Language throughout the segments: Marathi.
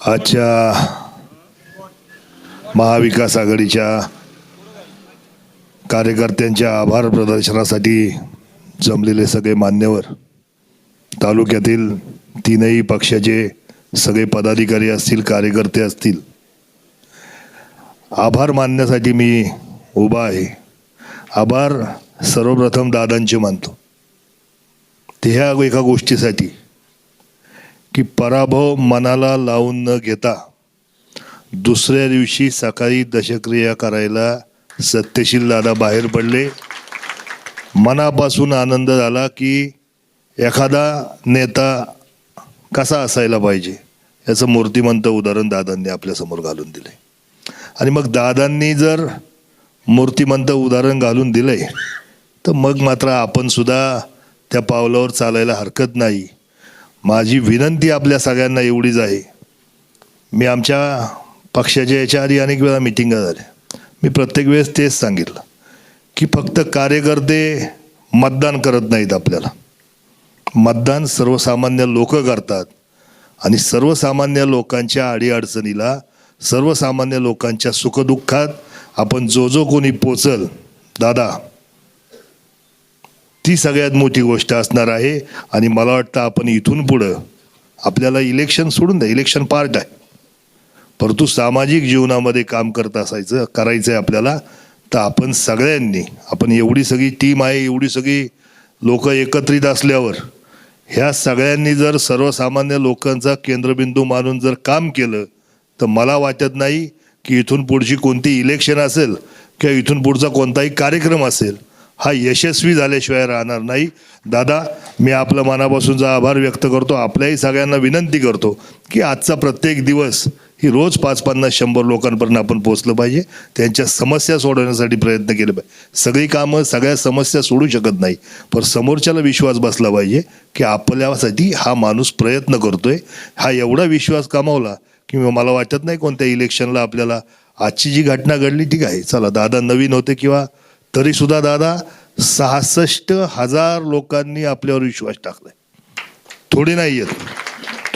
आजच्या महाविकास आघाडीच्या कार्यकर्त्यांच्या आभार प्रदर्शनासाठी जमलेले सगळे मान्यवर, तालुक्यातील तीनही पक्षाचे सगळे पदाधिकारी असतील, कार्यकर्ते असतील, आभार मानण्यासाठी मी उभा आहे. आभार सर्वप्रथम दादांचे मानतो. ते ह्या एका गोष्टीसाठी की पराभव मनाला लावून न घेता दुसऱ्या दिवशी सकाळी दशक्रिया करायला सत्यशील दादा बाहेर पडले. मनापासून आनंद झाला की एखादा नेता कसा असायला पाहिजे याचं मूर्तिमंत उदाहरण दादांनी आपल्यासमोर घालून दिले. आणि मग दादांनी जर मूर्तिमंत उदाहरण घालून दिले तर मग मात्र आपण सुद्धा त्या पावलावर चालायला हरकत नाही. माझी विनंती आपल्या सगळ्यांना एवढीच आहे. मी आमच्या पक्षाच्या याच्या आधी अनेक वेळा मिटिंगा झाल्या. मी प्रत्येक वेळेस तेच सांगितलं की फक्त कार्यकर्ते मतदान करत नाहीत. आपल्याला मतदान सर्वसामान्य लोक करतात आणि सर्वसामान्य लोकांच्या अडीअडचणीला, सर्वसामान्य लोकांच्या सुखदुःखात आपण जो कोणी पोचल दादा, ती सगळ्यात मोठी गोष्ट असणार आहे. आणि मला वाटतं आपण इथून पुढं आपल्याला इलेक्शन सोडून द्या, इलेक्शन पार्ट आहे, परंतु सामाजिक जीवनामध्ये काम करायचं आहे आपल्याला. तर आपण सगळ्यांनी, आपण एवढी सगळी टीम आहे, एवढी सगळी लोक एकत्रित असल्यावर ह्या सगळ्यांनी जर सर्वसामान्य लोकांचा केंद्रबिंदू मानून जर काम केलं तर मला वाटत नाही की इथून पुढची कोणती इलेक्शन असेल किंवा इथून पुढचा कोणताही कार्यक्रम असेल हा यशस्वी झाल्याशिवाय राहणार नाही. दादा, मी आपलं मनापासूनचा आभार व्यक्त करतो. आपल्याही सगळ्यांना विनंती करतो की आजचा प्रत्येक दिवस ही रोज 5-50-100 लोकांपर्यंत आपण पोचलं पाहिजे. त्यांच्या समस्या सोडवण्यासाठी प्रयत्न केले पाहिजे. सगळी कामं, सगळ्या समस्या सोडू शकत नाही, पण समोरच्याला विश्वास बसला पाहिजे की आपल्यासाठी हा माणूस प्रयत्न करतोय. हा एवढा विश्वास कमावला की मला वाटत नाही कोणत्या इलेक्शनला आपल्याला आजची जी घटना घडली, ठीक आहे चला दादा नवीन होते किंवा तरी सुद्धा दादा 66,000 लोकांनी आपल्यावर विश्वास टाकलाय. थोडी नाही येत.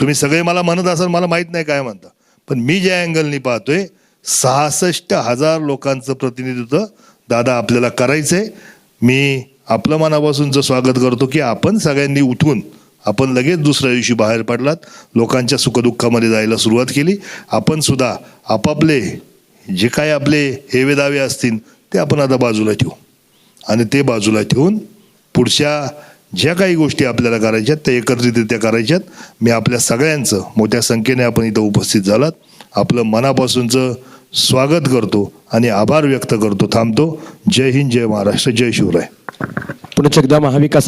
तुम्ही सगळे मला म्हणत असाल, मला माहित नाही काय म्हणता, पण मी ज्या अँगलनी पाहतोय 66,000 लोकांचं प्रतिनिधित्व दादा आपल्याला करायचंय. मी आपलं मनापासूनचं स्वागत करतो की आपण सगळ्यांनी उठून आपण लगेच दुसऱ्या दिवशी बाहेर पडलात, लोकांच्या सुखदुःखामध्ये जायला सुरुवात केली. आपण सुद्धा आपापले जे काय आपले हेवेदावे असतील ते आपण आता बाजूला ठेवू आणि ते बाजूला ठेवून पुढच्या ज्या काही गोष्टी आपल्याला करायच्यात त्या एकत्रितरित्या करायच्यात. मी आपल्या सगळ्यांचं, मोठ्या संख्येने आपण इथं उपस्थित झालात, आपलं मनापासूनचं स्वागत करतो आणि आभार व्यक्त करतो. थांबतो. जय हिंद, जय महाराष्ट्र, जय शिवराय. पुन्हा एकदा महाविकास